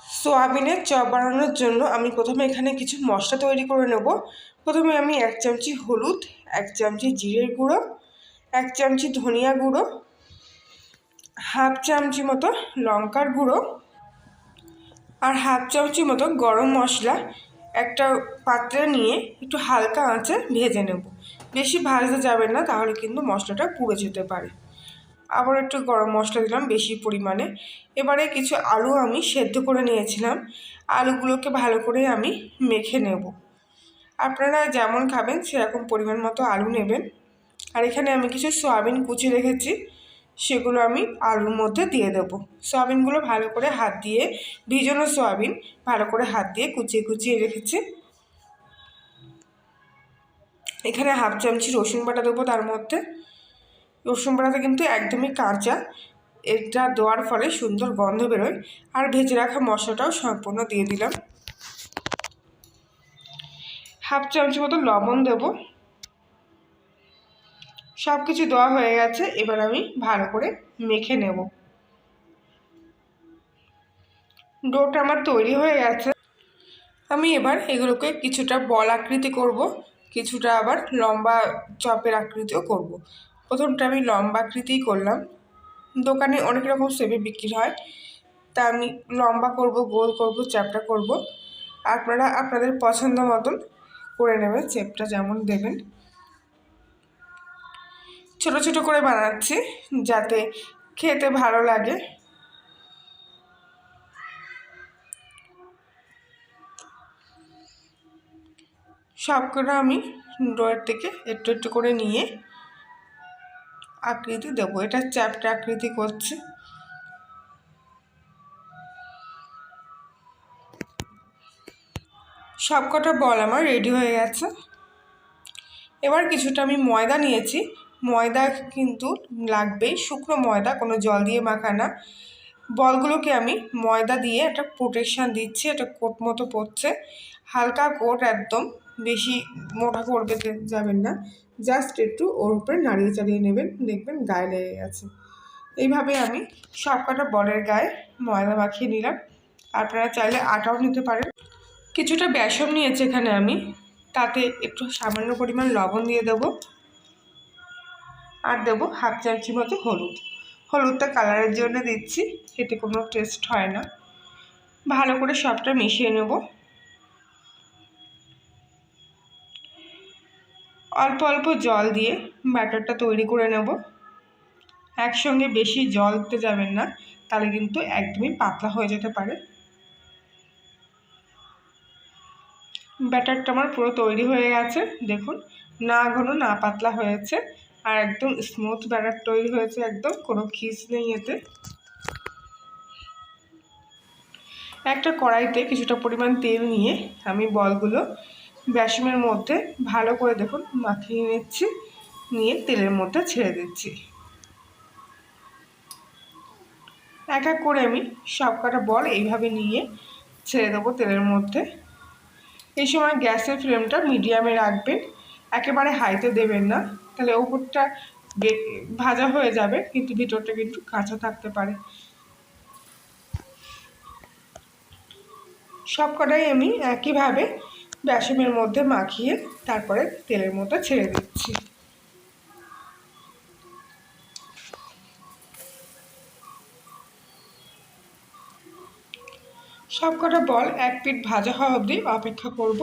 সোয়াবিনের চপ বানানোর জন্য আমি প্রথমে এখানে কিছু মশলা তৈরি করে নেব। প্রথমে আমি 1 চামচি হলুদ, 1 চামচি জিরের গুঁড়ো, 1 চামচি ধনিয়া গুঁড়ো, হাফ চামচি মতো লঙ্কার গুঁড়ো আর হাফ চামচি মতো গরম মশলা একটা পাত্রে নিয়ে একটু হালকা আঁচে ভেজে নেব। বেশি ভাজতে যাবে না, তাহলে কিন্তু মশলাটা পুড়ে যেতে পারে। আবার একটু গরম মশলা দিলাম বেশি পরিমাণে। এবারে কিছু আলু আমি সেদ্ধ করে নিয়েছিলাম, আলুগুলোকে ভালো করে আমি মেখে নেব। আপনারা যেমন খাবেন সেরকম পরিমাণ মতো আলু নেবেন। আর এখানে আমি কিছু সয়াবিন কুচি রেখেছি, সেগুলো আমি আলুর মধ্যে দিয়ে দেবো। সয়াবিনগুলো ভালো করে হাত দিয়ে, ভিজানো সয়াবিন ভালো করে হাত দিয়ে কুচিয়ে কুচিয়ে রেখেছি। এখানে হাফ চামচি রসুন বাটা দেবো তার মধ্যে। রসুন বাটাটা কিন্তু একদমই কাঁচা, এটা দেওয়ার ফলে সুন্দর গন্ধ বেরোয়। আর ভেজে রাখা মশলাটাও সম্পূর্ণ দিয়ে দিলাম। হাফ চামচি মতো লবণ দেব। সব কিছু দেওয়া হয়ে গেছে, এবার আমি ভালো করে মেখে নেব। ডোটা আমার তৈরি হয়ে গেছে। আমি এবার এগুলোকে কিছুটা বল আকৃতি করব, কিছুটা আবার লম্বা চপের আকৃতিও করব। প্রথমটা আমি লম্বা আকৃতিই করলাম। দোকানে অনেক রকম শেপে বিক্রি হয়, তা আমি লম্বা করব, গোল করব, চ্যাপটা করব। আপনারা আপনাদের পছন্দ মতন করে নেবেন, শেপটা যেমন দেবেন। ছোট ছোট করে বানাচ্ছি যাতে খেতে ভালো লাগে। সবকটা আমি ডোয়ের থেকে একটু একটু করে নিয়ে আকৃতি দেবো। এটা চ্যাপটা আকৃতি করছি। সবকটা বল আমার রেডি হয়ে গেছে। এবার কিছুটা আমি ময়দা নিয়েছি। ময়দা কিন্তু লাগবেই, শুকনো ময়দা, কোনো জল দিয়ে মাখা না। বলগুলোকে আমি ময়দা দিয়ে একটা প্রোটেকশান দিচ্ছি, একটা কোট মতো পড়ছে, হালকা কোট, একদম বেশি মোটা করবে যাবেন না, জাস্ট একটু ওর উপরে নাড়িয়ে চাড়িয়ে নেবেন, দেখবেন গায়ে লেগে গেছে। এইভাবে আমি সবকটা বলের গায়ে ময়দা মাখিয়ে নিলাম। আপনারা চাইলে আটাও নিতে পারেন। কিছুটা বেসন নিয়েছি এখানে আমি, তাতে একটু সামান্য পরিমাণ লবণ দিয়ে দেবো। আর দেবো হাফ চামচি মতো হলুদ। হলুদটা কালারের জন্য দিচ্ছি, এতে কোনো টেস্ট হয় না। ভালো করে সবটা মিশিয়ে নেব। অল্প অল্প জল দিয়ে ব্যাটারটা তৈরি করে নেব। একসঙ্গে বেশি জল দিতে যাবেন না, তাহলে কিন্তু একদমই পাতলা হয়ে যেতে পারে। ব্যাটারটা আমার পুরো তৈরি হয়ে গেছে, দেখুন, না ঘন না পাতলা হয়েছে, আর একদম স্মুথ ব্যাটার তৈরি হয়েছে, একদম কোনো খিস নেই এতে। একটা কড়াইতে কিছুটা পরিমাণ তেল নিয়ে আমি বলগুলো বেসনের মধ্যে ভালো করে দেখুন মাখিয়ে নিচ্ছি, নিয়ে তেলের মধ্যে ছেড়ে দিচ্ছি। এক এক করে আমি সবকটা বল এইভাবে নিয়ে ছেড়ে দেবো তেলের মধ্যে। এই সময় গ্যাসের ফ্লেমটা মিডিয়ামে রাখবেন, একেবারে হাইতে দেবেন না, তাহলে ওপরটা ভাজা হয়ে যাবে কিন্তু ভিতরটা কিন্তু কাঁচা থাকতে পারে। সবকটাই আমি একইভাবে বেসনের মধ্যে মাখিয়ে তারপরে তেলের মধ্যে ছেড়ে দিচ্ছি। সবকটা বল এক পিঠ ভাজা হওয়া অবধি অপেক্ষা করব।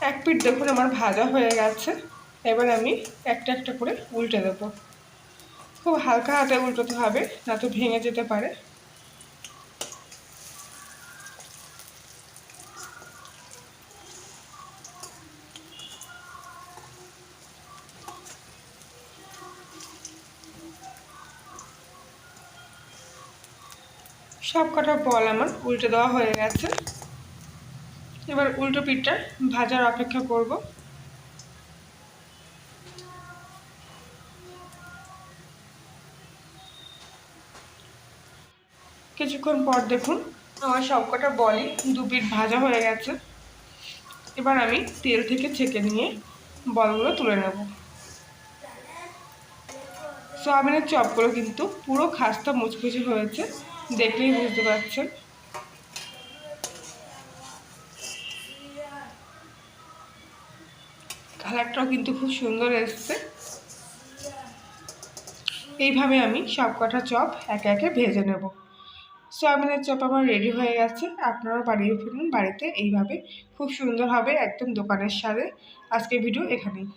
এক পিঠ দেখুন আমার ভাজা হয়ে গেছে। এবার আমি একটা একটা করে উল্টে দেবো। খুব হালকা হাতে উল্টোতে হবে, না তো ভেঙে যেতে পারে। সবকটা বল আমার উল্টে দেওয়া হয়ে গেছে। এবার উল্টো পিঠটা ভাজার অপেক্ষা করব। কিছুক্ষণ পর দেখুন আমার সবকটা বলই দু পিঠ ভাজা হয়ে গেছে। এবার আমি তেল থেকে ছেঁকে নিয়ে বলগুলো তুলে নেব। সয়াবিনের চপগুলো কিন্তু পুরো খাস্তা মুচমুচে হয়েছে, দেখলেই বুঝতে পারছেন। কালারটাও কিন্তু খুব সুন্দর এসছে। এইভাবে আমি সব কটা চপ একে একে ভেজে নেব। সয়াবিনের চপ আমার রেডি হয়ে গেছে। আপনারাও বানিয়ে ফেলুন বাড়িতে এইভাবে, খুব সুন্দর হবে, একদম দোকানের স্বাদে। আজকের ভিডিও এখানেই।